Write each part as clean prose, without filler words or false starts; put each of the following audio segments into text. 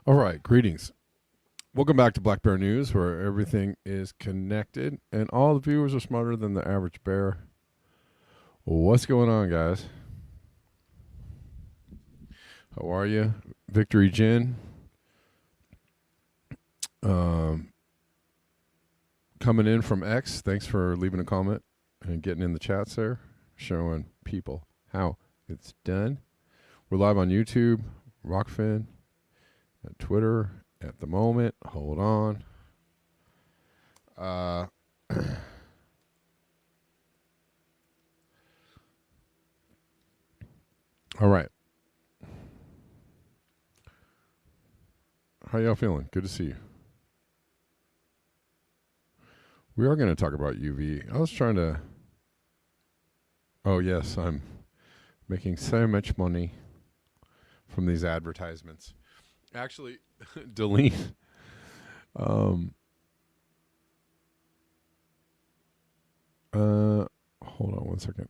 All right, greetings. Welcome back to Black Bear News, where everything is connected and all the viewers are smarter than the average bear. What's going on, guys? How are you? Victory Gin. Coming in from X. Thanks for leaving a comment and getting in the chats there, showing people how it's done. We're live on YouTube, Rockfin, at Twitter at the moment. Hold on. All right. How y'all feeling? Good to see you. We are going to talk about UV. I was trying to... Oh, yes, I'm making so much money from these advertisements. Actually, delete. Hold on one second.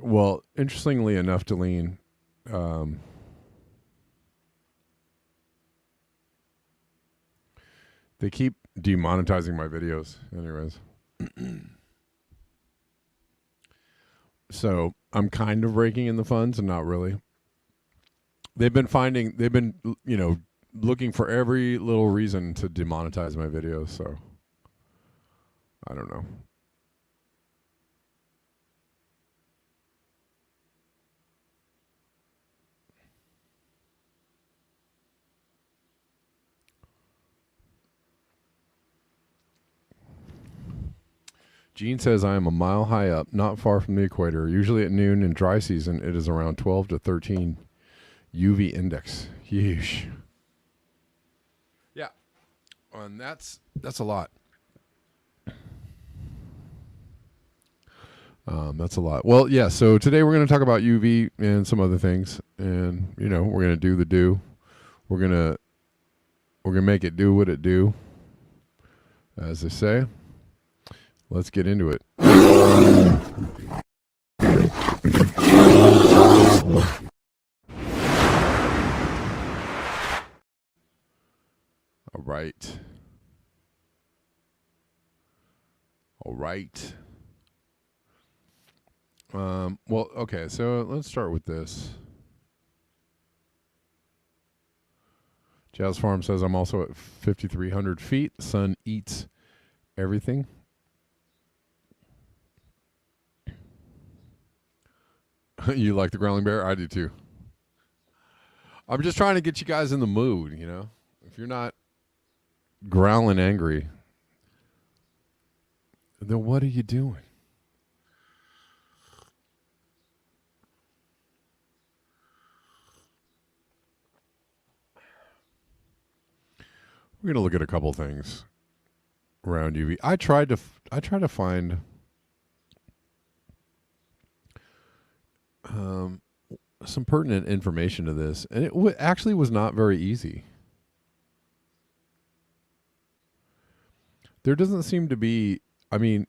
Well, interestingly enough, Delene, they keep demonetizing my videos anyways. So I'm kind of raking in the funds and not really. They've been, looking for every little reason to demonetize my videos. So I don't know. Gene says, I am a mile high up, not far from the equator. Usually at noon in dry season, it is around 12 to 13 UV index. Yeesh. Yeah. And that's a lot. That's a lot. Well, yeah, so today we're going to talk about UV and some other things. And, we're going to do the do. We're going to make it do what it do, as they say. Let's get into it. All right. Well, okay, so let's start with this. Jazz Farm says, I'm also at 5,300 feet. Sun eats everything. You like the growling bear? I do too. I'm just trying to get you guys in the mood, If you're not growling angry, then what are you doing? We're gonna look at a couple things around UV. I tried to find some pertinent information to this, and it actually was not very easy. There doesn't seem to be. I mean,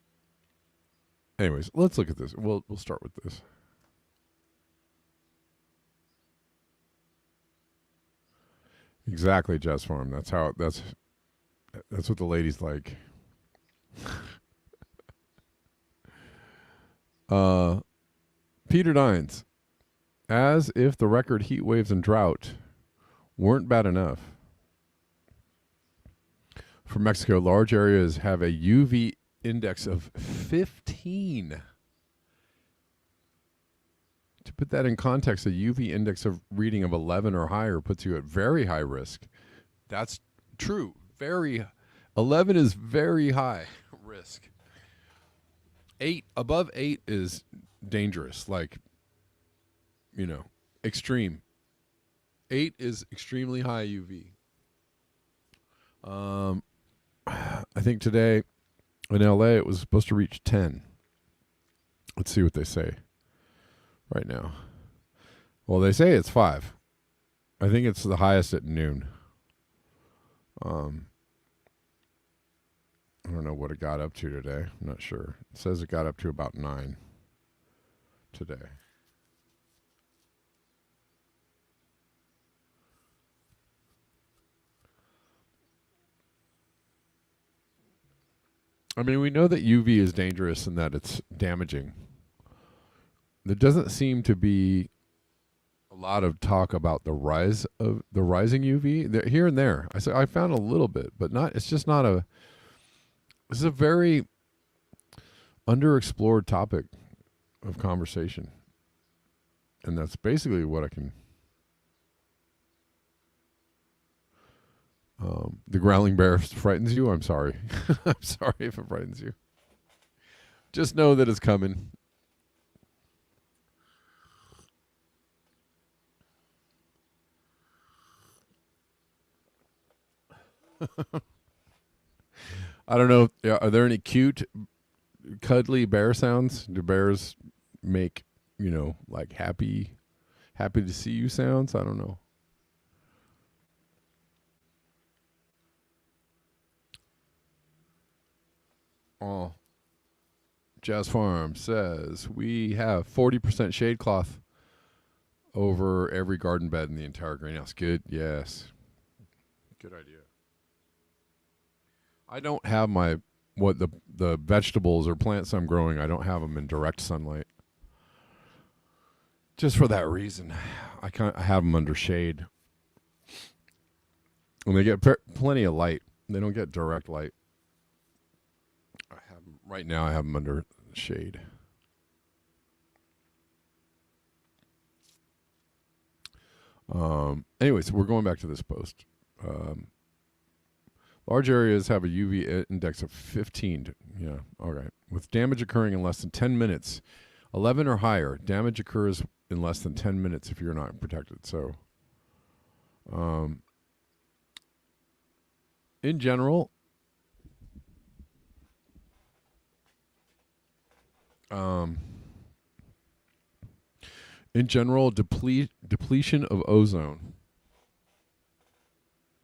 anyways, let's look at this. We'll start with this. Exactly, Jazz Farm. That's what the ladies like. Peter Dines, as if the record heat waves and drought weren't bad enough. For Mexico, large areas have a UV index of 15. To put that in context, a UV index of reading of 11 or higher puts you at very high risk. That's true. 11 is very high risk. Above 8 is dangerous, like, extreme. 8 is extremely high UV. I think today in LA it was supposed to reach 10. Let's see what they say right now. Well, they say it's 5. I think it's the highest at noon. I don't know what it got up to today. I'm not sure. It says it got up to about 9 today. I mean, we know that UV is dangerous and that it's damaging. There doesn't seem to be a lot of talk about the rising UV here and there. I found a little bit, but not. It's just not a. This is a very underexplored topic of conversation, and that's basically what I can. The growling bear frightens you. I'm sorry. I'm sorry if it frightens you. Just know that it's coming. I don't know. Are there any cute, cuddly bear sounds? Do bears make, like happy to see you sounds? I don't know. Oh, Jazz Farm says we have 40% shade cloth over every garden bed in the entire greenhouse. Good, yes. Good idea. I don't have the vegetables or plants I'm growing. I don't have them in direct sunlight. Just for that reason, I have them under shade, and they get plenty of light. They don't get direct light. Right now, I have them under shade. Anyways, we're going back to this post. Large areas have a UV index of 15. Yeah, all right. With damage occurring in less than 10 minutes, 11 or higher, damage occurs in less than 10 minutes if you're not protected. So, in general, depletion of ozone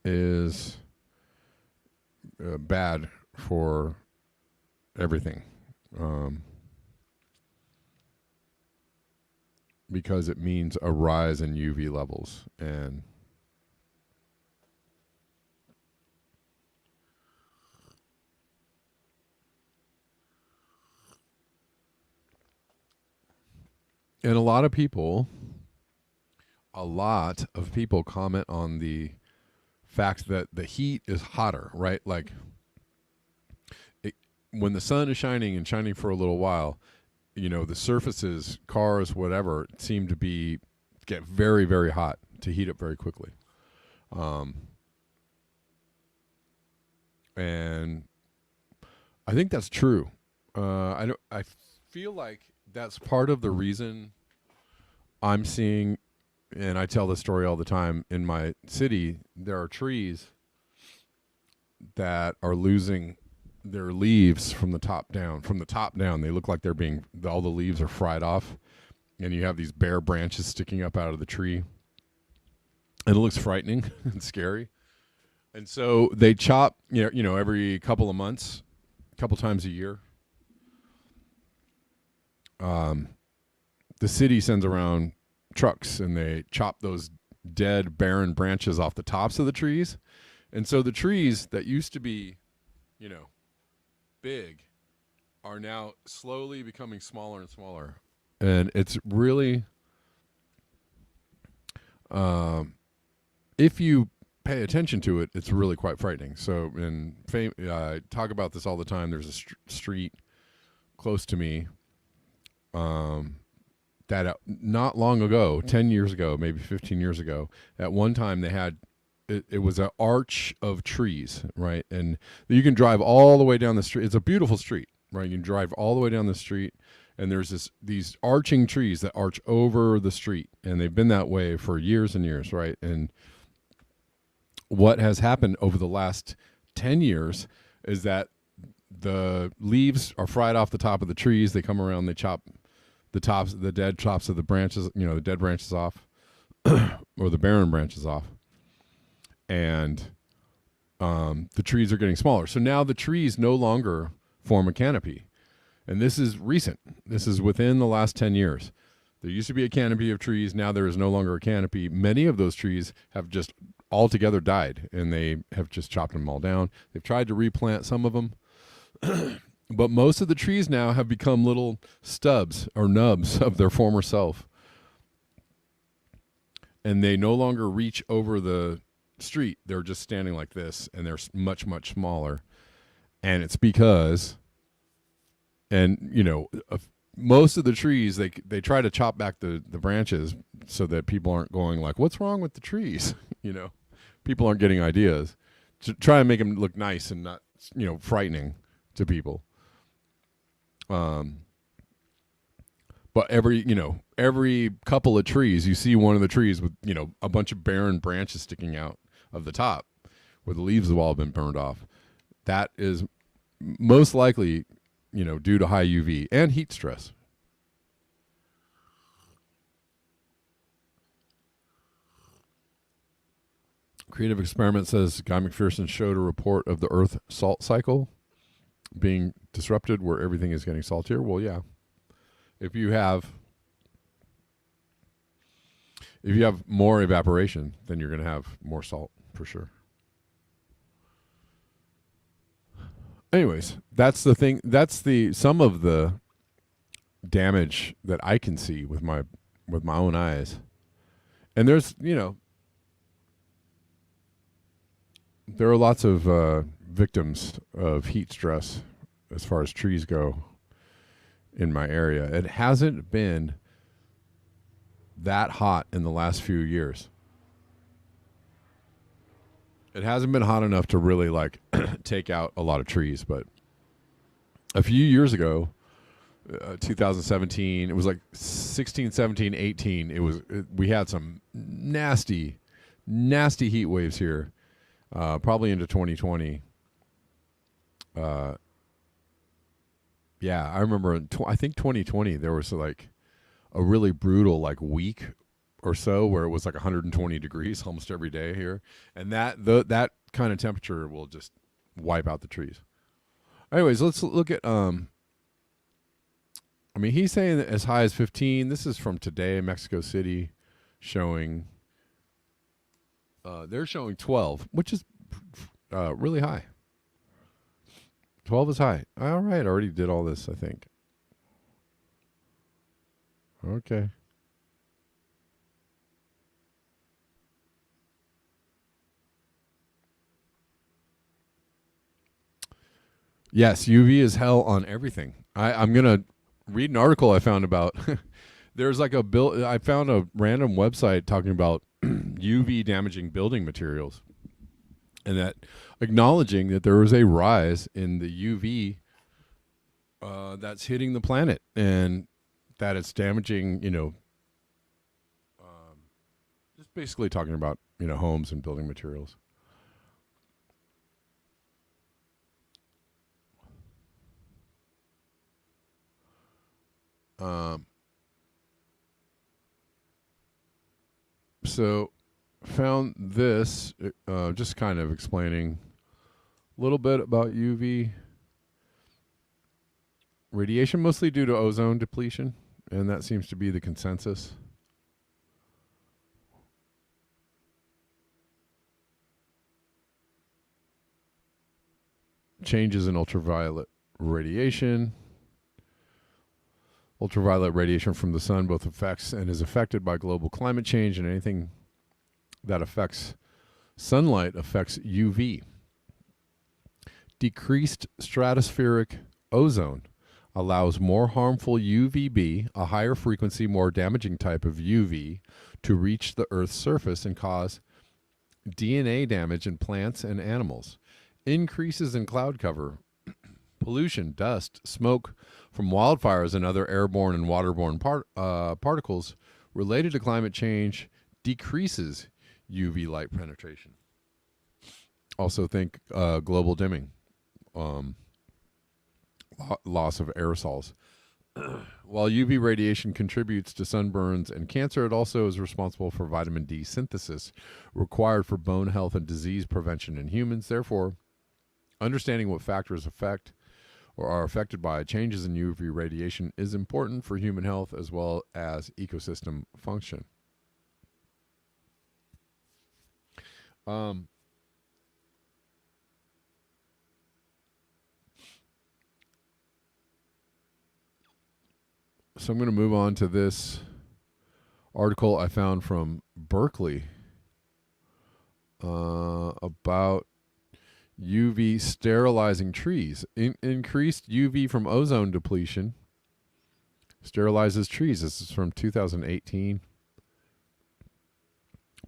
is bad for everything, because it means a rise in UV levels, and a lot of people comment on the fact that the heat is hotter, right? Like, when the sun is shining and shining for a little while, the surfaces, cars, whatever, seem to get very, very hot, to heat up very quickly. And I think that's true. I don't. I feel like that's part of the reason I'm seeing, and I tell this story all the time. In my city, there are trees that are losing their leaves from the top down. From the top down, they look like they're being all the leaves are fried off, and you have these bare branches sticking up out of the tree, and it looks frightening and scary. And so they chop, every couple of months, a couple times a year. The city sends around trucks and they chop those dead, barren branches off the tops of the trees. And so the trees that used to be, big are now slowly becoming smaller and smaller. And it's really, if you pay attention to it, it's really quite frightening. So I talk about this all the time. There's a street close to me that not long ago, 10 years ago, maybe 15 years ago, at one time they had, it was an arch of trees, right? And you can drive all the way down the street. It's a beautiful street, right? You can drive all the way down the street, and there's these arching trees that arch over the street, and they've been that way for years and years, right? And what has happened over the last 10 years is that the leaves are fried off the top of the trees. They come around, they chop the dead tops of the branches, the dead branches off, or the barren branches off. And the trees are getting smaller. So now the trees no longer form a canopy. And this is recent. This is within the last 10 years. There used to be a canopy of trees. Now there is no longer a canopy. Many of those trees have just altogether died, and they have just chopped them all down. They've tried to replant some of them. But most of the trees now have become little stubs or nubs of their former self. And they no longer reach over the street. They're just standing like this, and they're much, much smaller. And it's because, most of the trees, they try to chop back the branches so that people aren't going like, what's wrong with the trees? People aren't getting ideas to try and make them look nice and not, frightening to people. But every couple of trees, you see one of the trees with, a bunch of barren branches sticking out of the top where the leaves have all been burned off. That is most likely, due to high UV and heat stress. Creative Experiment says Guy McPherson showed a report of the Earth salt cycle being disrupted where everything is getting saltier. Well, yeah. If you have more evaporation, then you're going to have more salt for sure. Anyways, that's the thing. That's some of the damage that I can see with my own eyes. And there's, there are lots of victims of heat stress as far as trees go in my area. It hasn't been that hot in the last few years. It hasn't been hot enough to really take out a lot of trees, but a few years ago, 2017, it was like 16, 17, 18, we had some nasty heat waves here, probably into 2020. Yeah, I remember I think 2020 there was a really brutal week or so where it was 120 degrees almost every day here, and that kind of temperature will just wipe out the trees. Anyways, let's look at he's saying that as high as 15. This is from today, Mexico City, showing they're showing 12, which is really high. 12 is high. All right, I already did all this, I think. Okay. Yes, UV is hell on everything. I'm going to read an article I found about. There's I found a random website talking about UV damaging building materials, and that acknowledging that there was a rise in the UV that's hitting the planet, and that it's damaging, just basically talking about, homes and building materials. So found this, just kind of explaining a little bit about UV radiation, mostly due to ozone depletion, and that seems to be the consensus. Changes in ultraviolet radiation. Ultraviolet radiation from the sun both affects and is affected by global climate change, and anything that affects sunlight affects UV. Decreased stratospheric ozone allows more harmful UVB, a higher frequency, more damaging type of UV, to reach the Earth's surface and cause DNA damage in plants and animals. Increases in cloud cover, pollution, dust, smoke from wildfires and other airborne and waterborne particles related to climate change decreases UV light penetration. Also think global dimming, loss of aerosols. While UV radiation contributes to sunburns and cancer, it also is responsible for vitamin D synthesis required for bone health and disease prevention in humans. Therefore, understanding what factors affect or are affected by changes in UV radiation is important for human health as well as ecosystem function. So I'm going to move on to this article I found from Berkeley about UV sterilizing trees. Increased UV from ozone depletion sterilizes trees. This is from 2018.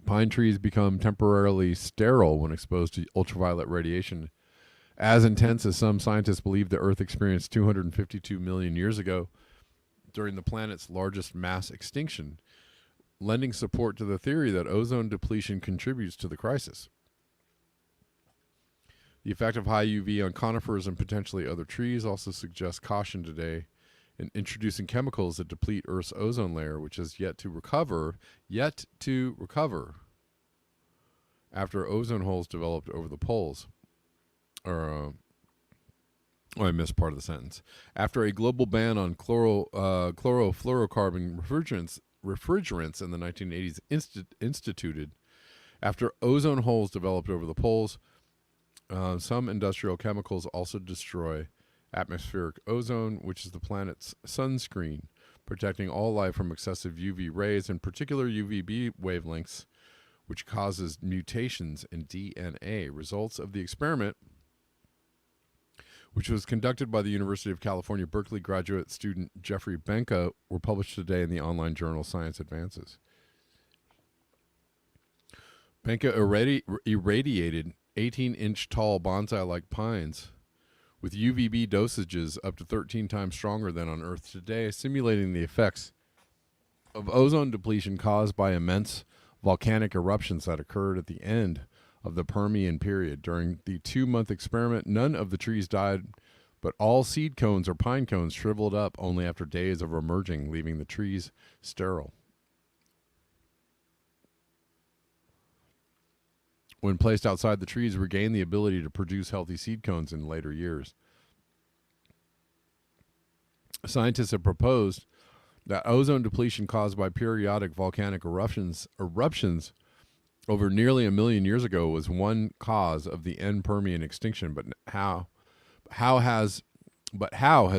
Pine trees become temporarily sterile when exposed to ultraviolet radiation as intense as some scientists believe the Earth experienced 252 million years ago during the planet's largest mass extinction, lending support to the theory that ozone depletion contributes to the crisis. The effect of high UV on conifers and potentially other trees also suggests caution today in introducing chemicals that deplete Earth's ozone layer, which is yet to recover after ozone holes developed over the poles. I missed part of the sentence. After a global ban on chlorofluorocarbon refrigerants in the 1980s instituted, after ozone holes developed over the poles, some industrial chemicals also destroy atmospheric ozone, which is the planet's sunscreen, protecting all life from excessive UV rays, in particular UVB wavelengths, which causes mutations in DNA. Results of the experiment, which was conducted by the University of California, Berkeley graduate student Jeffrey Benka, were published today in the online journal Science Advances. Benka irradiated 18-inch tall bonsai-like pines with UVB dosages up to 13 times stronger than on Earth today, simulating the effects of ozone depletion caused by immense volcanic eruptions that occurred at the end of the Permian period. During the 2-month experiment, none of the trees died, but all seed cones or pine cones shriveled up only after days of emerging, leaving the trees sterile. When placed outside, the trees regained the ability to produce healthy seed cones in later years. Scientists have proposed that ozone depletion caused by periodic volcanic eruptions over nearly 1 million years ago was one cause of the end Permian extinction, but how has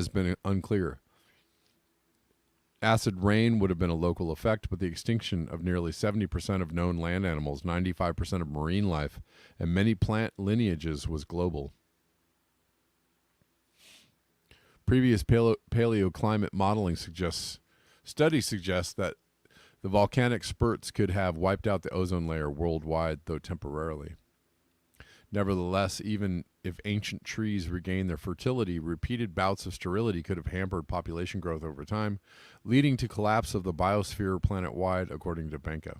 been unclear. Acid rain would have been a local effect, but the extinction of nearly 70% of known land animals, 95% of marine life, and many plant lineages was global. Previous paleoclimate modeling studies suggest that the volcanic spurts could have wiped out the ozone layer worldwide, though temporarily. Nevertheless, even if ancient trees regained their fertility, repeated bouts of sterility could have hampered population growth over time, leading to collapse of the biosphere planet-wide, according to Benka.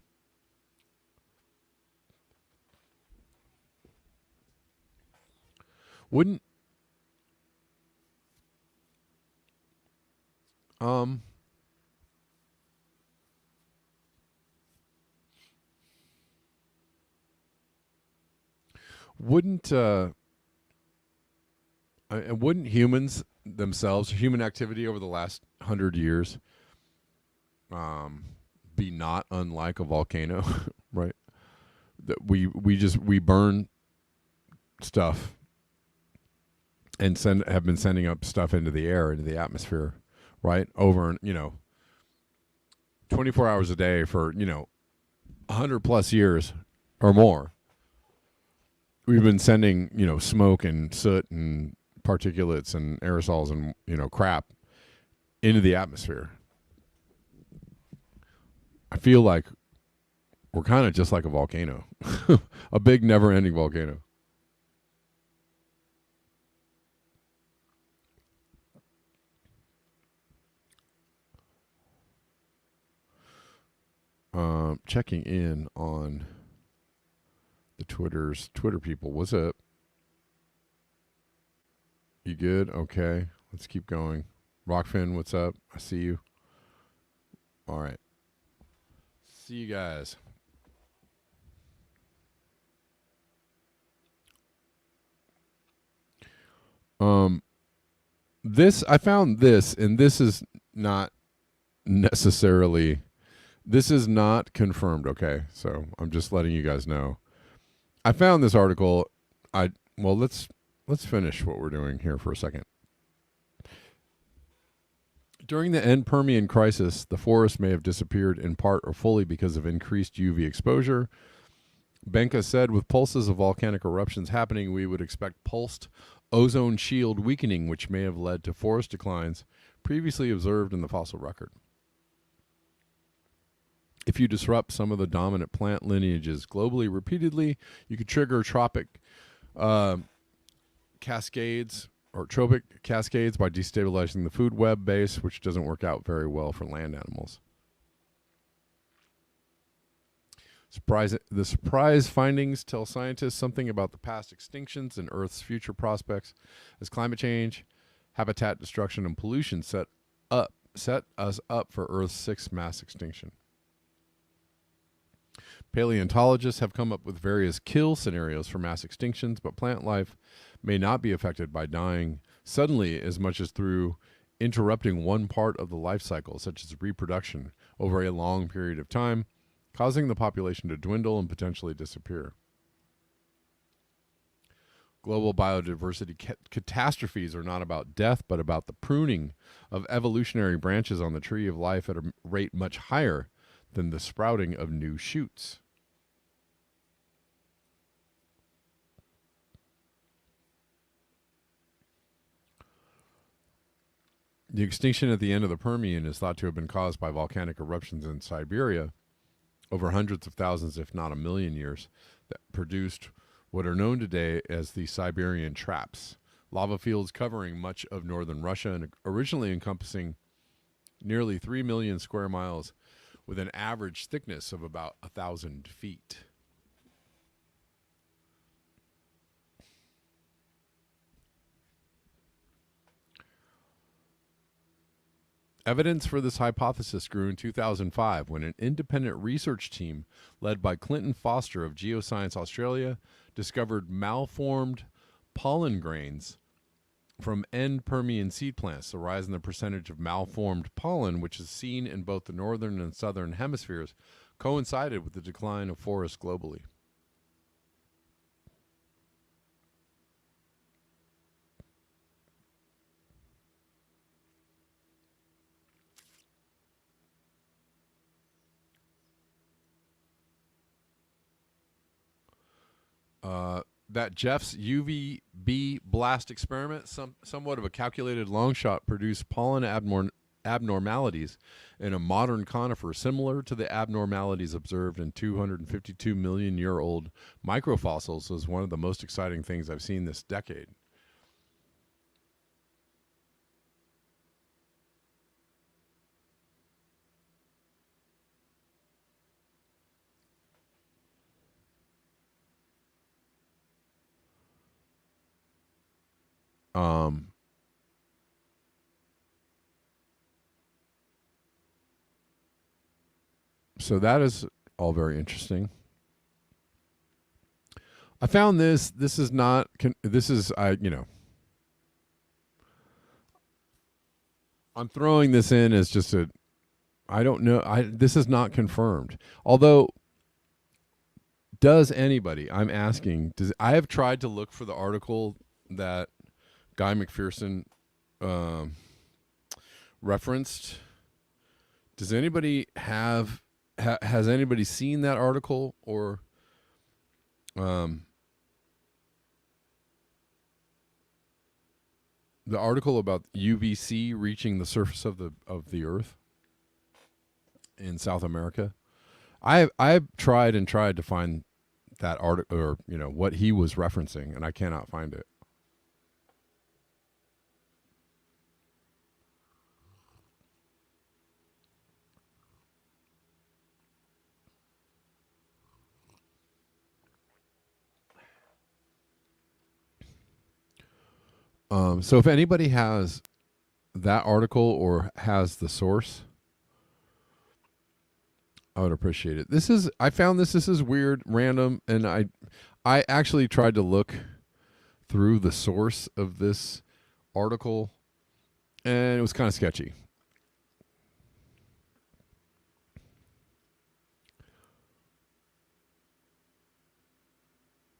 Wouldn't wouldn't wouldn't humans themselves, human activity over the last 100 years, be not unlike a volcano, right? That we burn stuff and have been sending up stuff into the air, into the atmosphere, right? Over 24 hours a day for 100 plus years or more. We've been sending smoke and soot and particulates and aerosols and crap into the atmosphere. I feel like we're kind of just like a volcano, a big never-ending volcano. Checking in on the Twitter people. What's up? You good? Okay. Let's keep going. Rockfin, what's up? I see you. All right. See you guys. I found this, and this is not necessarily, this is not confirmed, okay? So I'm just letting you guys know. I found this article. Let's finish what we're doing here for a second. During the end Permian crisis, the forest may have disappeared in part or fully because of increased UV exposure. Benka said, with pulses of volcanic eruptions happening, we would expect pulsed ozone shield weakening, which may have led to forest declines previously observed in the fossil record. If you disrupt some of the dominant plant lineages globally repeatedly, you could trigger tropic cascades or tropic cascades by destabilizing the food web base, which doesn't work out very well for land animals. The surprise findings tell scientists something about the past extinctions and Earth's future prospects as climate change, habitat destruction, and pollution set us up for Earth's sixth mass extinction. Paleontologists have come up with various kill scenarios for mass extinctions, but plant life may not be affected by dying suddenly as much as through interrupting one part of the life cycle, such as reproduction, over a long period of time, causing the population to dwindle and potentially disappear. Global biodiversity catastrophes are not about death, but about the pruning of evolutionary branches on the tree of life at a rate much higher than the sprouting of new shoots. The extinction at the end of the Permian is thought to have been caused by volcanic eruptions in Siberia over hundreds of thousands, if not a million years, that produced what are known today as the Siberian Traps, lava fields covering much of northern Russia and originally encompassing nearly 3 million square miles with an average thickness of about 1,000 feet. Evidence for this hypothesis grew in 2005 when an independent research team led by Clinton Foster of Geoscience Australia discovered malformed pollen grains from end Permian seed plants. The rise in the percentage of malformed pollen, which is seen in both the northern and southern hemispheres, coincided with the decline of forests globally. That Jeff's UVB blast experiment, somewhat of a calculated long shot, produced pollen abnormalities in a modern conifer similar to the abnormalities observed in 252 million year old microfossils is one of the most exciting things I've seen this decade. So that is all very interesting. I found this. This is not. This is I'm throwing this in as just a. I don't know. This is not confirmed. Although, does anybody? I'm asking. I have tried to look for the article that Guy McPherson referenced. Does anybody have? Has anybody seen that article or? The article about UVC reaching the surface of the Earth in South America. I've tried to find that article, or what he was referencing, and I cannot find it. So if anybody has that article or has the source, I would appreciate it. I found this is weird, random, and I actually tried to look through the source of this article, and it was kind of sketchy.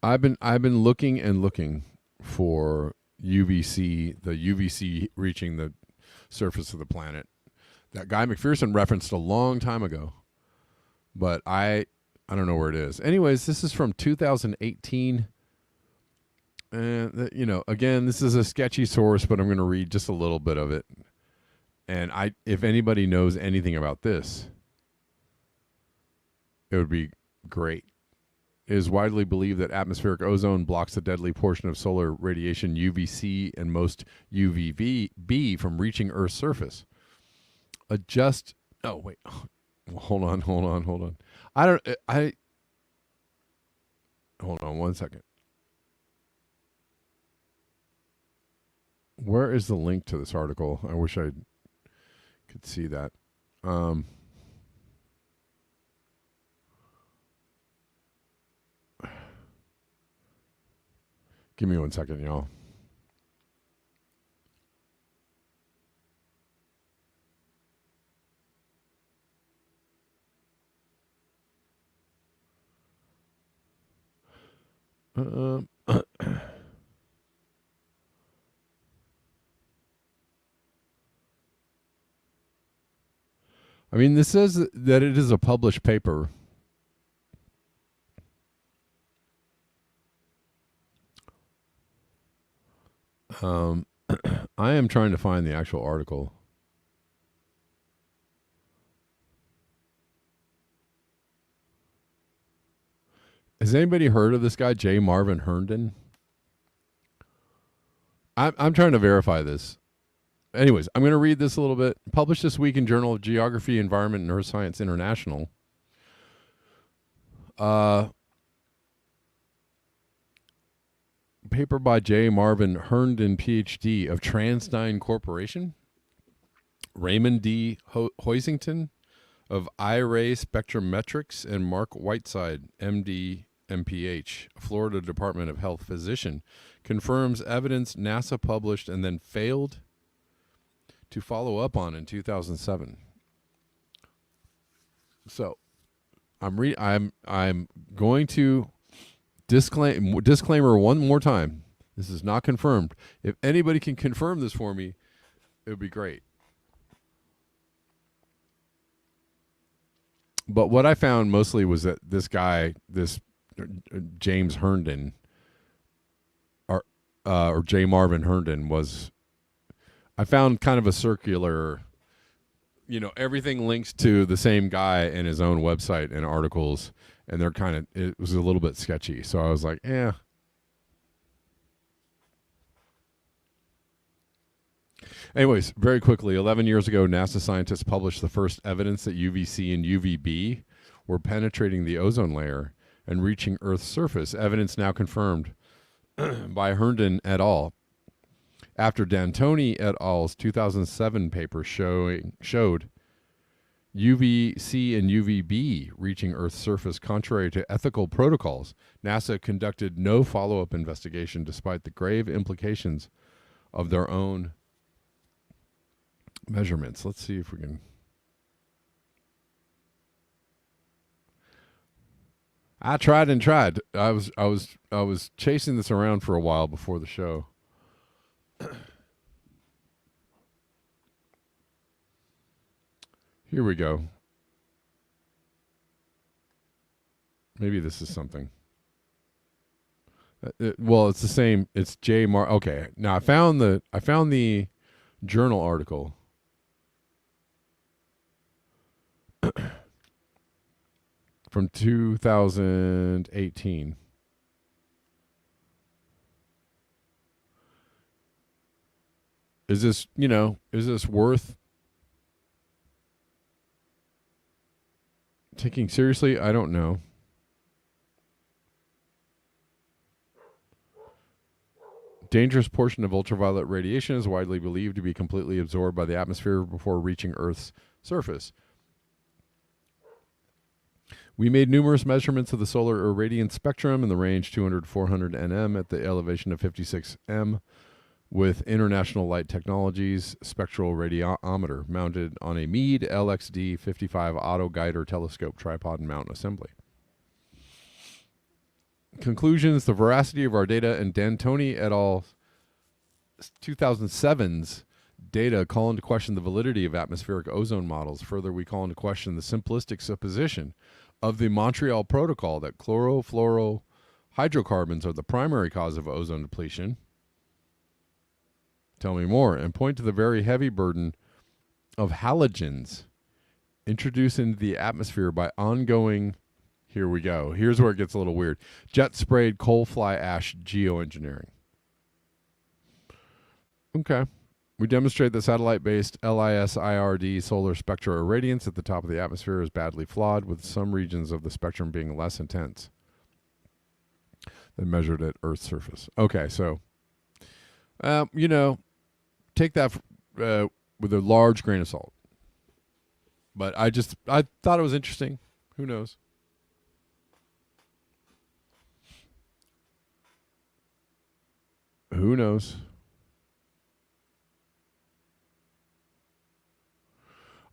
I've been looking and looking for UVC, the UVC reaching the surface of the planet that Guy McPherson referenced a long time ago, but I don't know where it is. Anyways, this is from 2018, and again, this is a sketchy source, but I'm going to read just a little bit of it. And if anybody knows anything about this, it would be great. It is widely believed that atmospheric ozone blocks the deadly portion of solar radiation UVC and most UVB from reaching Earth's surface. Oh, wait. Hold on. Hold on 1 second. Where is the link to this article? I wish I could see that. Give me 1 second, y'all. I mean, this says that it is a published paper. I am trying to find the actual article. Has anybody heard of this guy, J. Marvin Herndon? I'm trying to verify this. Anyways, I'm going to read this a little bit. Published this week in Journal of Geography, Environment, and Neuroscience International. Paper by J. Marvin Herndon, PhD, of TransDigm Corporation. Raymond D. Hoisington of I-Ray Spectrometrics, and Mark Whiteside, MD, MPH, Florida Department of Health physician, confirms evidence NASA published and then failed to follow up on in 2007. So, I'm going to disclaimer one more time. This is not confirmed. If anybody can confirm this for me, it would be great. But what I found mostly was that this guy, this James Herndon, or J. Marvin Herndon, was, I found kind of a circular everything links to the same guy and his own website and articles, and it was a little bit sketchy. So I was like, eh. Anyways, very quickly, 11 years ago, NASA scientists published the first evidence that UVC and UVB were penetrating the ozone layer and reaching Earth's surface. Evidence now confirmed by Herndon et al. After D'Antoni et al.'s 2007 paper showed UVC and UVB reaching Earth's surface contrary to ethical protocols, NASA conducted no follow-up investigation despite the grave implications of their own measurements. Let's see if we can. I tried and tried. I was chasing this around for a while before the show. Here we go. Maybe this is something. Well, it's the same. It's J. Okay. Now I found the journal article. From 2018. Is this worth taking seriously? I don't know. Dangerous portion of ultraviolet radiation is widely believed to be completely absorbed by the atmosphere before reaching Earth's surface. We made numerous measurements of the solar irradiance spectrum in the range 200 to 400 nm at the elevation of 56 m with International Light Technologies spectral radiometer mounted on a Meade LXD 55 auto guider telescope tripod and mount assembly. Conclusions: the veracity of our data and D'Antoni et al. 2007's data call into question the validity of atmospheric ozone models. Further, we call into question the simplistic supposition of the Montreal Protocol that chlorofluorohydrocarbons are the primary cause of ozone depletion. Tell me more. And point to the very heavy burden of halogens introduced into the atmosphere by ongoing, here we go, here's where it gets a little weird, jet-sprayed coal fly ash geoengineering. Okay. We demonstrate that satellite-based LISIRD solar spectral irradiance at the top of the atmosphere is badly flawed, with some regions of the spectrum being less intense than measured at Earth's surface. Okay, so, take that with a large grain of salt. But I thought it was interesting. Who knows? Who knows?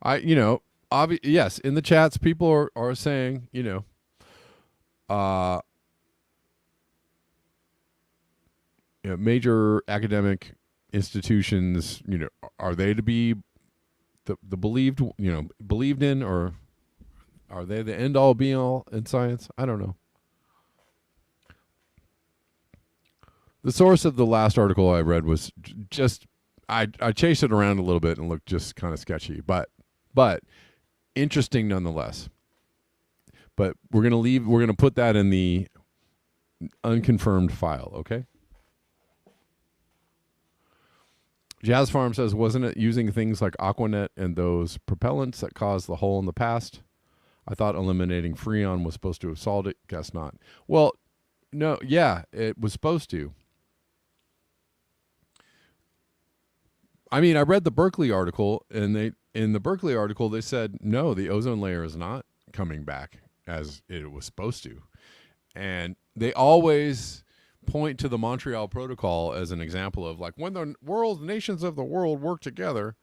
Yes, in the chats, people are saying, major academic institutions, are they to be the believed in, or are they the end all be all in science? I don't know. The source of the last article I read was just, I chased it around a little bit and looked just kind of sketchy, but interesting nonetheless. But we're going to put that in the unconfirmed file, okay? Jazz Farm says, wasn't it using things like Aquanet and those propellants that caused the hole in the past? I thought eliminating Freon was supposed to have solved it. Guess not. Well, no, yeah, it was supposed to. I mean, I read the Berkeley article, and in the Berkeley article, they said, no, the ozone layer is not coming back as it was supposed to. And they always point to the Montreal Protocol as an example of, like, when the nations of the world work together,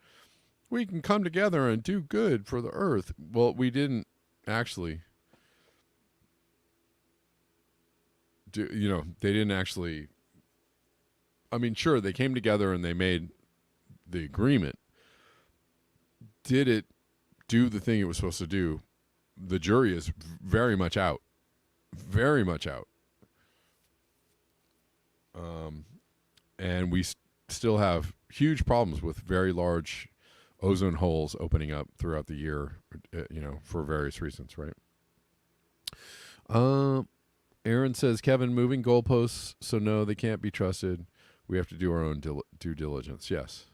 we can come together and do good for the Earth. Well, we didn't actually do, they didn't actually, I mean, sure, they came together and they made the agreement. Did it do the thing it was supposed to do? The jury is very much out. Very much out. And we still have huge problems with very large ozone holes opening up throughout the year, for various reasons, right? Aaron says, Kevin, moving goalposts, so no, they can't be trusted. We have to do our own due diligence. Yes.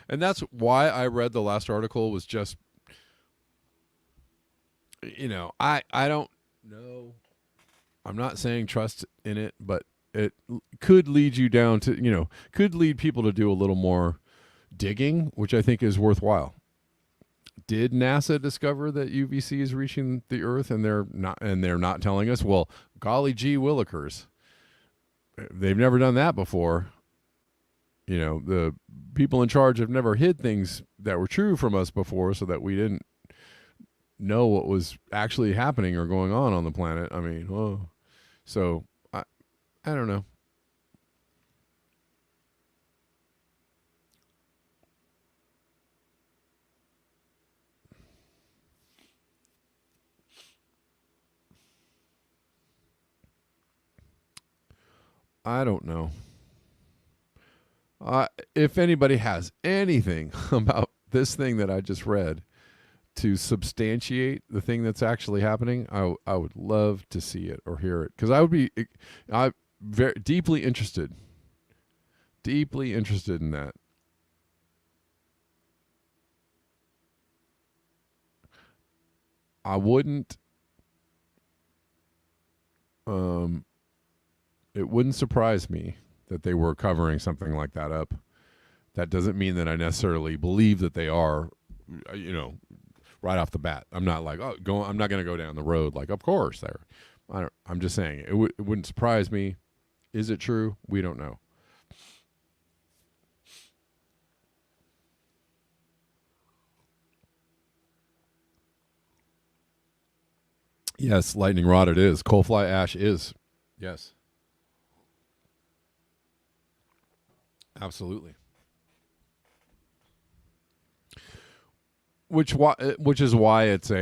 And that's why I read the last article, was just, I don't know. I'm not saying trust in it, but it could lead you down to, could lead people to do a little more digging, which I think is worthwhile. Did NASA discover that UVC is reaching the Earth and they're not telling us? Well, golly gee willikers. They've never done that before. The people in charge have never hid things that were true from us before, so that we didn't know what was actually happening or going on the planet. I mean, so I don't know. I don't know. If anybody has anything about this thing that I just read to substantiate the thing that's actually happening, I would love to see it or hear it, because I'm very deeply interested in that. I wouldn't. It wouldn't surprise me that they were covering something like that up. That doesn't mean that I necessarily believe that they are, right off the bat. I'm not like, I'm not going to go down the road like, of course they're. I'm just saying it wouldn't surprise me. Is it true? We don't know. Yes, lightning rod it is. Coal fly ash is. Yes. Absolutely. Which is why it's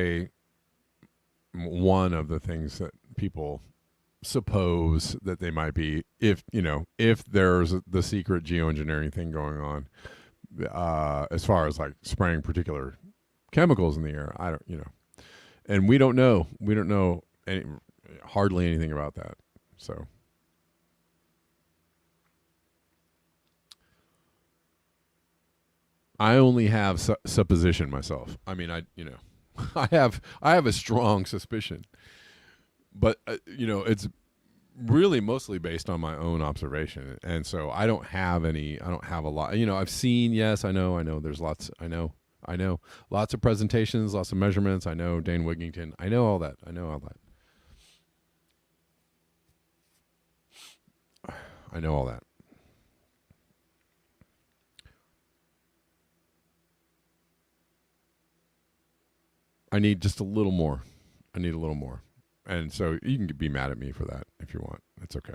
one of the things that people suppose that they might be, if there's the secret geoengineering thing going on, as far as like spraying particular chemicals in the air. I don't, and we don't know hardly anything about that. So I only have supposition myself. I mean, I have a strong suspicion, but it's really mostly based on my own observation, and so I don't have a lot. I've seen, yes, I know. There's lots. I know. Lots of presentations, lots of measurements. I know Dane Wigington. I know all that. I know all that. I need just a little more. I need a little more. And so you can be mad at me for that if you want. It's okay.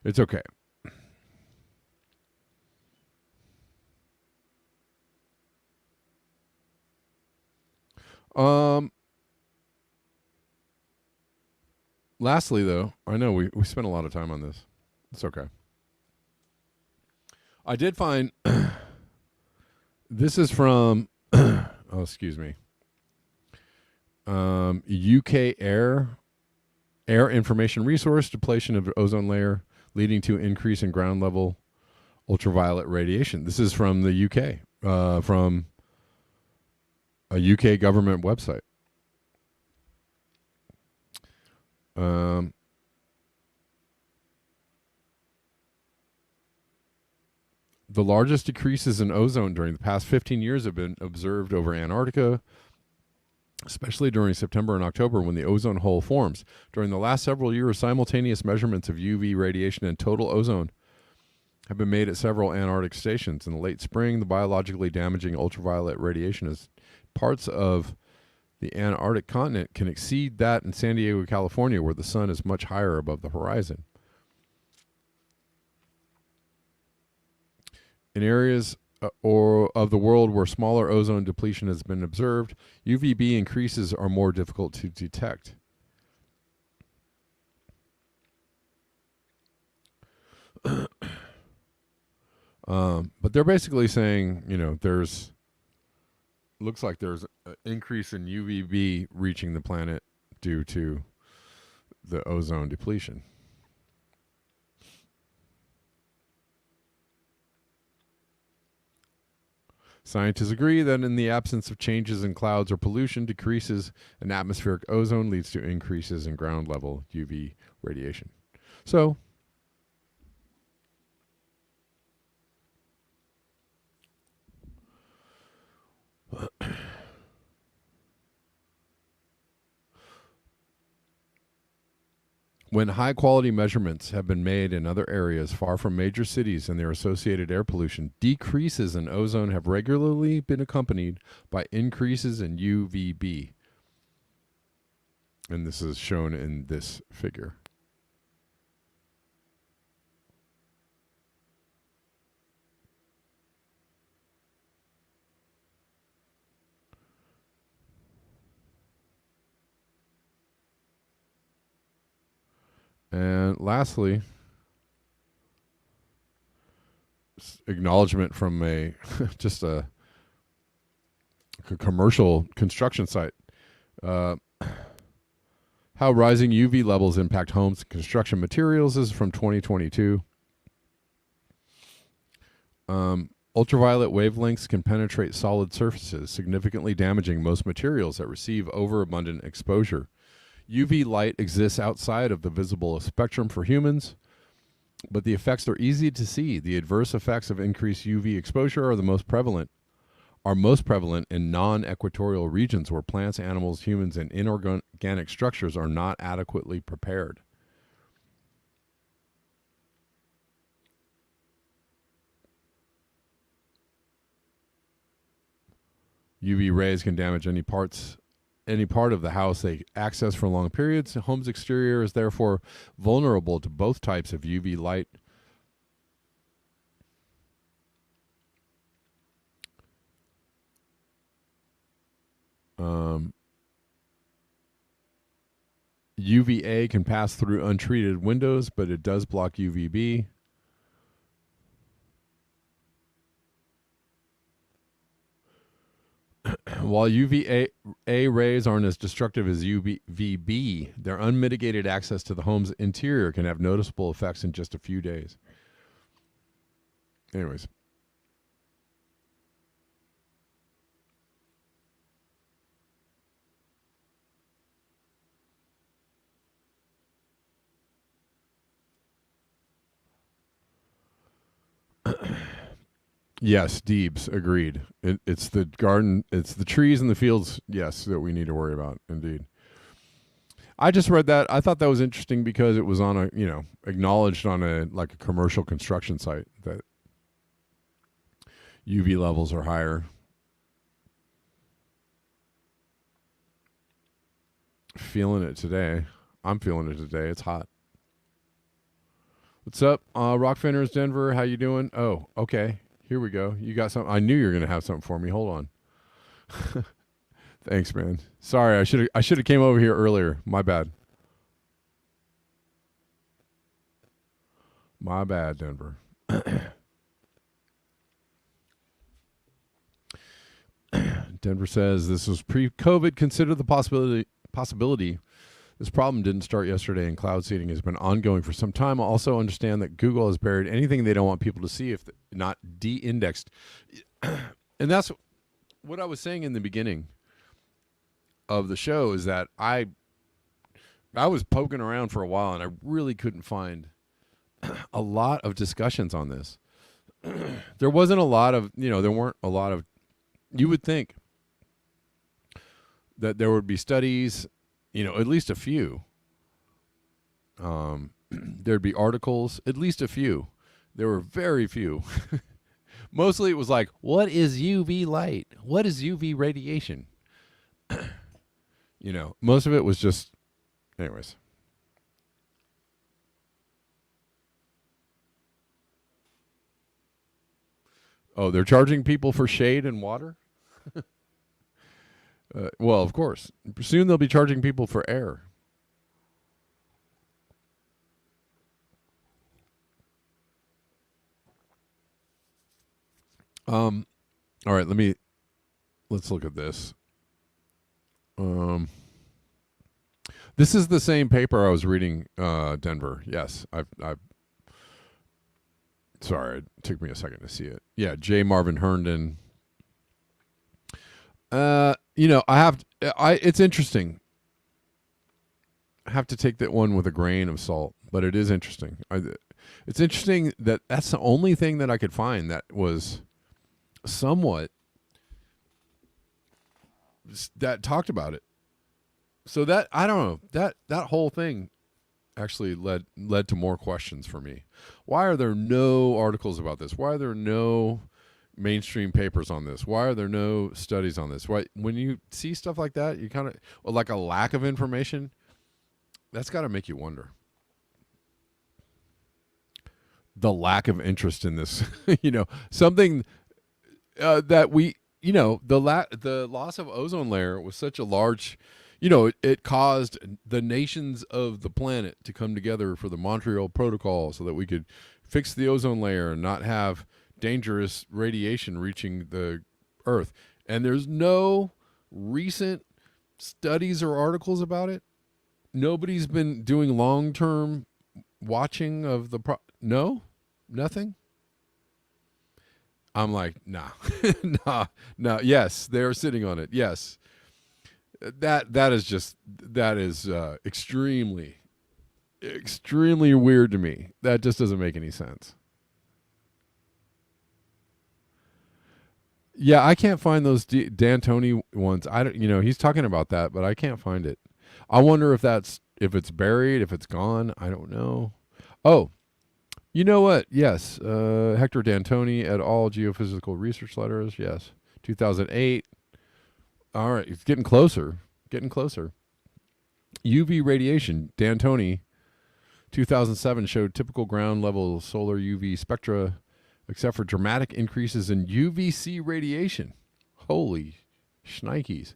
It's okay. Lastly, though, I know we spent a lot of time on this. It's okay. I did find this is from oh, excuse me. UK Air Information Resource, depletion of the ozone layer leading to increase in ground level ultraviolet radiation. This is from the UK, from a UK government website. The largest decreases in ozone during the past 15 years have been observed over Antarctica, especially during September and October when the ozone hole forms. During the last several years, simultaneous measurements of UV radiation and total ozone have been made at several Antarctic stations. In the late spring, the biologically damaging ultraviolet radiation as parts of the Antarctic continent can exceed that in San Diego, California, where the sun is much higher above the horizon. In areas or of the world where smaller ozone depletion has been observed, UVB increases are more difficult to detect. But they're basically saying, looks like there's an increase in UVB reaching the planet due to the ozone depletion. Scientists agree that in the absence of changes in clouds or pollution, decreases in atmospheric ozone leads to increases in ground level UV radiation. So, when high quality measurements have been made in other areas far from major cities and their associated air pollution, decreases in ozone have regularly been accompanied by increases in UVB. And this is shown in this figure. And lastly, acknowledgement from a just a commercial construction site. How rising UV levels impact homes and construction materials is from 2022. Ultraviolet wavelengths can penetrate solid surfaces, significantly damaging most materials that receive overabundant exposure. UV light exists outside of the visible spectrum for humans, but the effects are easy to see. The adverse effects of increased UV exposure are most prevalent in non-equatorial regions where plants, animals, humans, and inorganic structures are not adequately prepared. UV rays can damage any part of the house they access for long periods. The home's exterior is therefore vulnerable to both types of UV light. UVA can pass through untreated windows, but it does block UVB. While UVA rays aren't as destructive as UVB, their unmitigated access to the home's interior can have noticeable effects in just a few days. Anyways. Yes, Deebs, agreed. It's the garden, it's the trees and the fields, yes, that we need to worry about, indeed. I just read that. I thought that was interesting because it was on a, acknowledged on a commercial construction site that UV levels are higher. Feeling it today. I'm feeling it today. It's hot. What's up, Rockfenders Denver? How you doing? Oh, okay. Here we go. You got something. I knew you were going to have something for me. Hold on. Thanks, man. Sorry, I should have came over here earlier. My bad. My bad, Denver. Denver says this was pre-COVID. Consider the possibility this problem didn't start yesterday, and cloud seeding has been ongoing for some time. I also understand that Google has buried anything they don't want people to see if not de-indexed. And that's what I was saying in the beginning of the show, is that I was poking around for a while, and I really couldn't find a lot of discussions on this. There wasn't a lot of, there weren't a lot of, you would think that there would be studies, at least a few. There'd be articles, at least a few. There were very few. Mostly it was like, what is UV light? What is UV radiation? Most of it was just, anyways. Oh, they're charging people for shade and water? Well, of course. Soon they'll be charging people for air. All right, let's look at this. This is the same paper I was reading, Denver. Yes, I've sorry, it took me a second to see it. Yeah, J. Marvin Herndon. It's interesting. I have to take that one with a grain of salt, but it is interesting. It's interesting that that's the only thing that I could find that was somewhat that talked about it. So that I don't know, that whole thing actually led to more questions for me. Why are there no articles about this? Why are there no mainstream papers on this? Why are there no studies on this? Why, when you see stuff like that, you kind of, like a lack of information, that's got to make you wonder. The lack of interest in this, something that we, the loss of ozone layer was such a large, it caused the nations of the planet to come together for the Montreal Protocol so that we could fix the ozone layer and not have dangerous radiation reaching the Earth. And there's no recent studies or articles about it. Nobody's been doing long-term watching of the no, nothing. I'm like, nah, nah. Yes, they're sitting on it. Yes, that is extremely weird to me. That just doesn't make any sense. Yeah, I can't find those D'Antoni ones. I don't, he's talking about that, but I can't find it. I wonder if it's buried, if it's gone. I don't know. Oh, you know what? Yes, Hector D'Antoni et al. Geophysical Research Letters. Yes, 2008. All right, it's getting closer. Getting closer. UV radiation. D'Antoni, 2007 showed typical ground level solar UV spectra, except for dramatic increases in UVC radiation. Holy shnikes.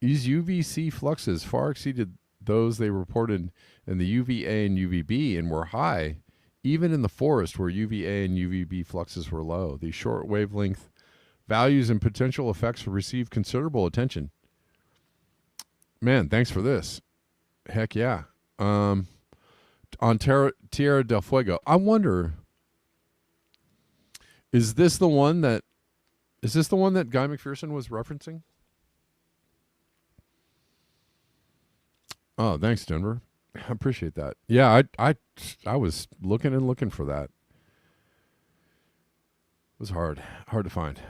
These UVC fluxes far exceeded those they reported in the UVA and UVB and were high, even in the forest where UVA and UVB fluxes were low. These short wavelength values and potential effects received considerable attention. Man, thanks for this. Heck yeah. On Tierra del Fuego. I wonder, is this the one that Guy McPherson was referencing? Oh, thanks, Denver. I appreciate that. Yeah, I was looking for that. It was hard to find.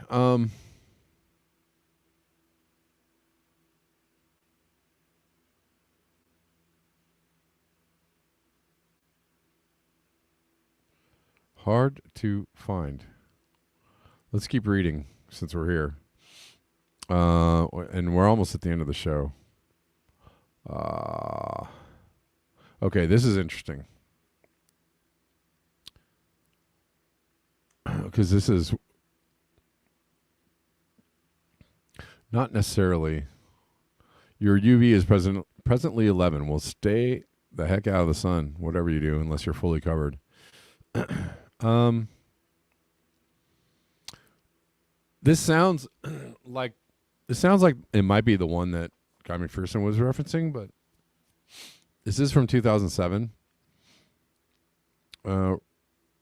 Hard to find. Let's keep reading since we're here. And we're almost at the end of the show. Okay, this is interesting. Because this is not necessarily your UV is presently 11. Will stay the heck out of the sun, whatever you do, unless you're fully covered. This sounds like it might be the one that Guy McPherson was referencing, but this is from 2007.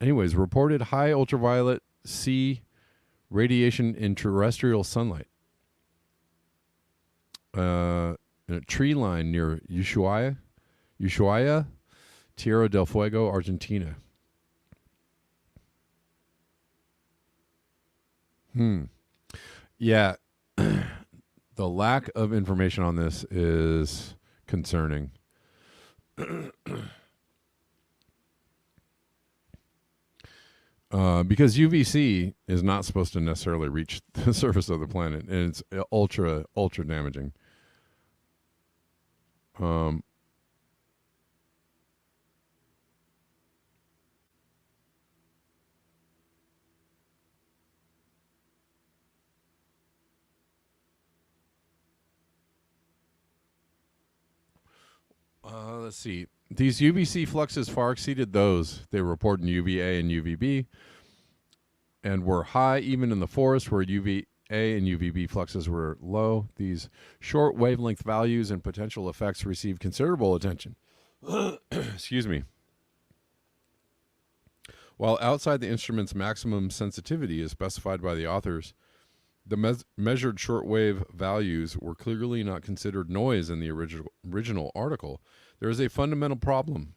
Anyways, reported high ultraviolet C radiation in terrestrial sunlight. In a tree line near Ushuaia, Tierra del Fuego, Argentina. Yeah. The lack of information on this is concerning. Because UVC is not supposed to necessarily reach the surface of the planet, and it's ultra damaging. Let's see. These UVC fluxes far exceeded those they report in UVA and UVB, and were high even in the forest where UVA and UVB fluxes were low. These short wavelength values and potential effects received considerable attention. Excuse me. While outside the instrument's maximum sensitivity is specified by the authors, the measured shortwave values were clearly not considered noise in the original article. There is a fundamental problem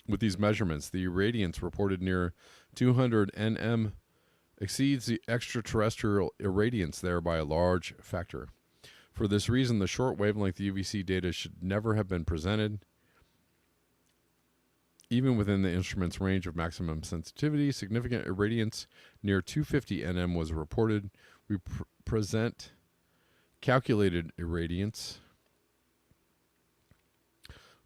with these measurements. The irradiance reported near 200 nm exceeds the extraterrestrial irradiance there by a large factor. For this reason, the short wavelength UVC data should never have been presented. Even within the instrument's range of maximum sensitivity, significant irradiance near 250 nm was reported. We present calculated irradiance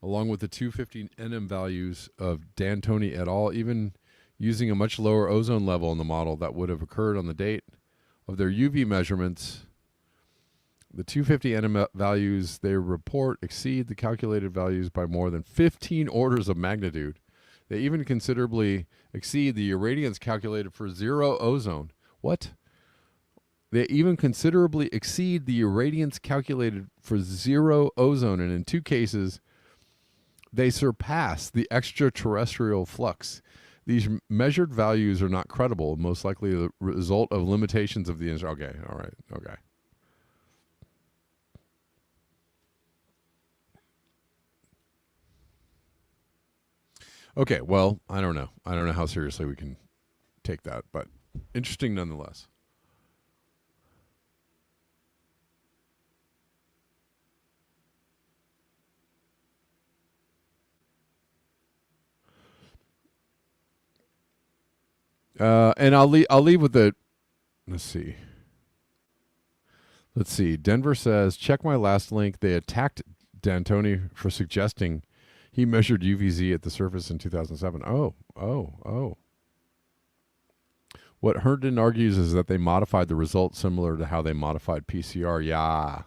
along with the 250 nm values of D'Antoni et al., even using a much lower ozone level in the model that would have occurred on the date of their UV measurements. The 250 nm values they report exceed the calculated values by more than 15 orders of magnitude. They even considerably exceed the irradiance calculated for zero ozone. What? They even considerably exceed the irradiance calculated for zero ozone, and in two cases, they surpass the extraterrestrial flux. These measured values are not credible, most likely the result of limitations of the instrument. Okay, all right, okay. Okay, well, I don't know. I don't know how seriously we can take that, but interesting nonetheless. And I'll leave with the. Let's see. Denver says, check my last link. They attacked D'Antoni for suggesting he measured UVZ at the surface in 2007. Oh. What Herndon argues is that they modified the results similar to how they modified PCR. Yeah.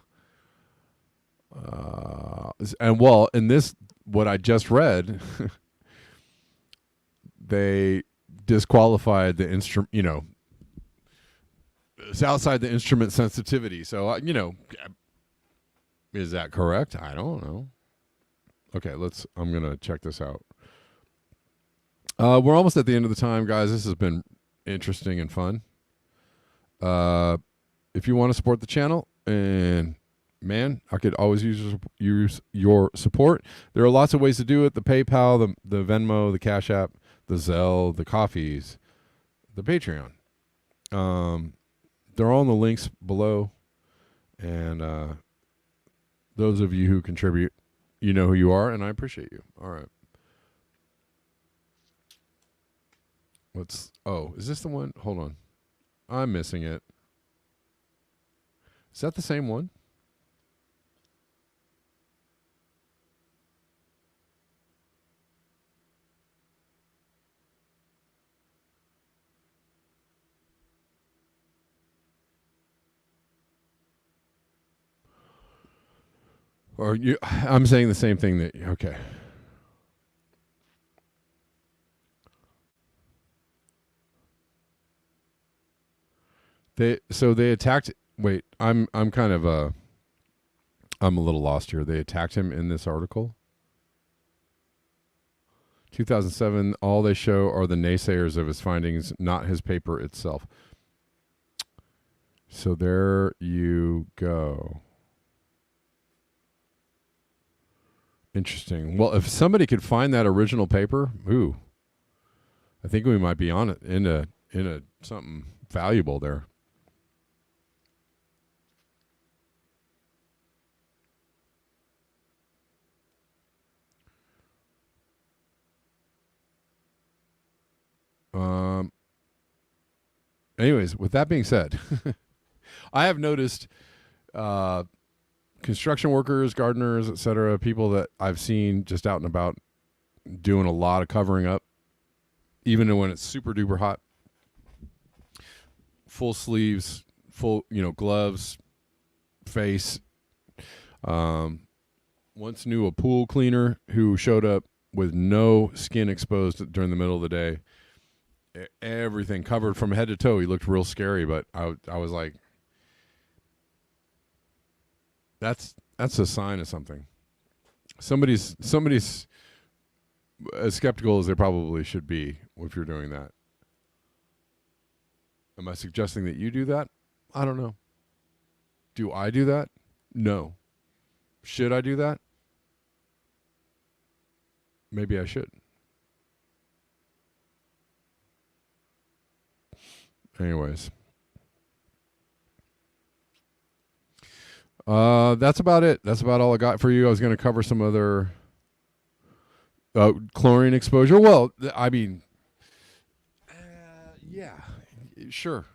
And well, in this, what I just read, they disqualified the instrument, it's outside the instrument sensitivity. So, is that correct? I don't know. Okay, I'm going to check this out. We're almost at the end of the time, guys. This has been interesting and fun. If you want to support the channel, and man, I could always use your support. There are lots of ways to do it. The PayPal, the Venmo, the Cash App, the Zelle, the Coffees, the Patreon. They're all in the links below. And those of you who contribute, you know who you are, and I appreciate you. All right. Is this the one? Hold on. I'm missing it. Is that the same one? Or I'm saying the same thing okay. They attacked. Wait, I'm kind of I'm a little lost here. They attacked him in this article. 2007. All they show are the naysayers of his findings, not his paper itself. So there you go. Interesting. Well, if somebody could find that original paper, I think we might be on it in a something valuable there. Anyways, with that being said, I have noticed construction workers, gardeners, etc., people that I've seen just out and about doing a lot of covering up, even when it's super duper hot. Full sleeves, full, gloves, face. Once knew a pool cleaner who showed up with no skin exposed during the middle of the day. everything covered from head to toe. He looked real scary, but I was like, that's a sign of something. Somebody's as skeptical as they probably should be if you're doing that. Am I suggesting that you do that? I don't know. Do I do that? No. Should I do that? Maybe I should. Anyways. That's about it. That's about all I got for you. I was going to cover some other chlorine exposure. Well, I mean, yeah, sure.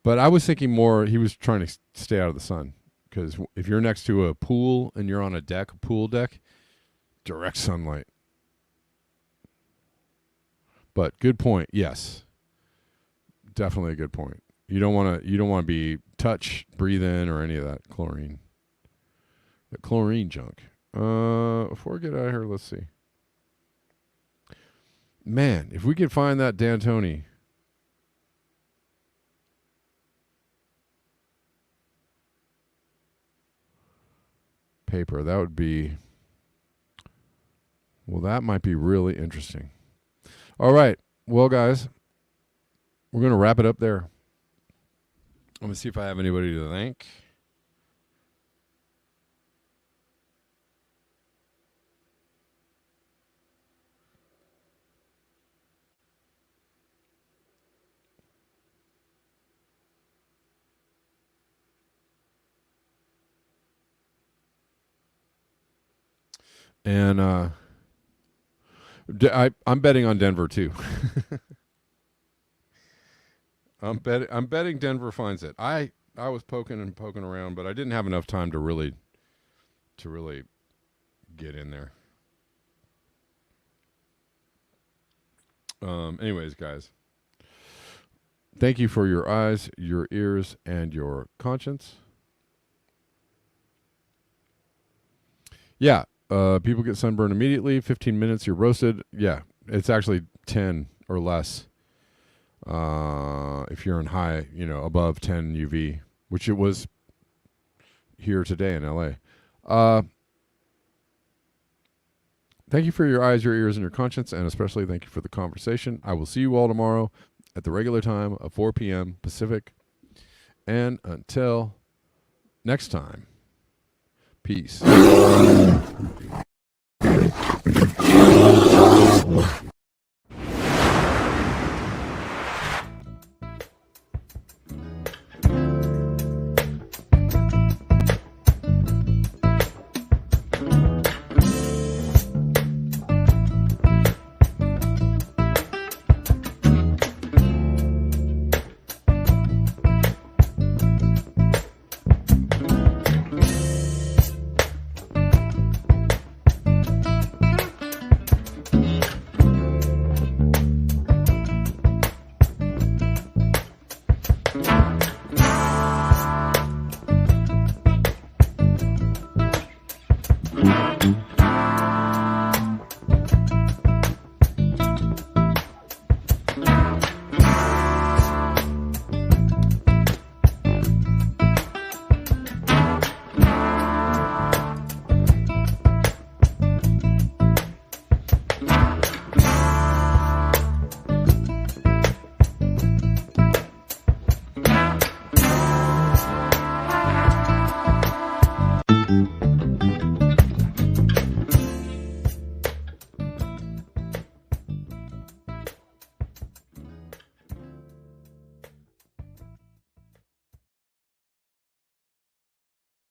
But I was thinking more, he was trying to stay out of the sun. Because if you're next to a pool and you're on a pool deck, direct sunlight. But good point. Yes. Definitely a good point. You don't want to be breathe in or any of that chlorine. The chlorine junk. Before we get out of here, let's see. Man, if we could find that D'Antoni paper, that would be, well, that might be really interesting. All right. Well, guys, we're going to wrap it up there. I'm going to see if I have anybody to thank. And I'm betting on Denver too. I'm betting Denver finds it. I was poking around, but I didn't have enough time to really get in there. Anyways, guys, thank you for your eyes, your ears, and your conscience. Yeah. People get sunburned immediately. 15 minutes, you're roasted. Yeah, it's actually 10 or less. If you're in high, above 10 UV, which it was here today in LA. Thank you for your eyes, your ears, and your conscience, and especially thank you for the conversation. I will see you all tomorrow at the regular time of 4 p.m. Pacific. And until next time, peace. Mm-hmm.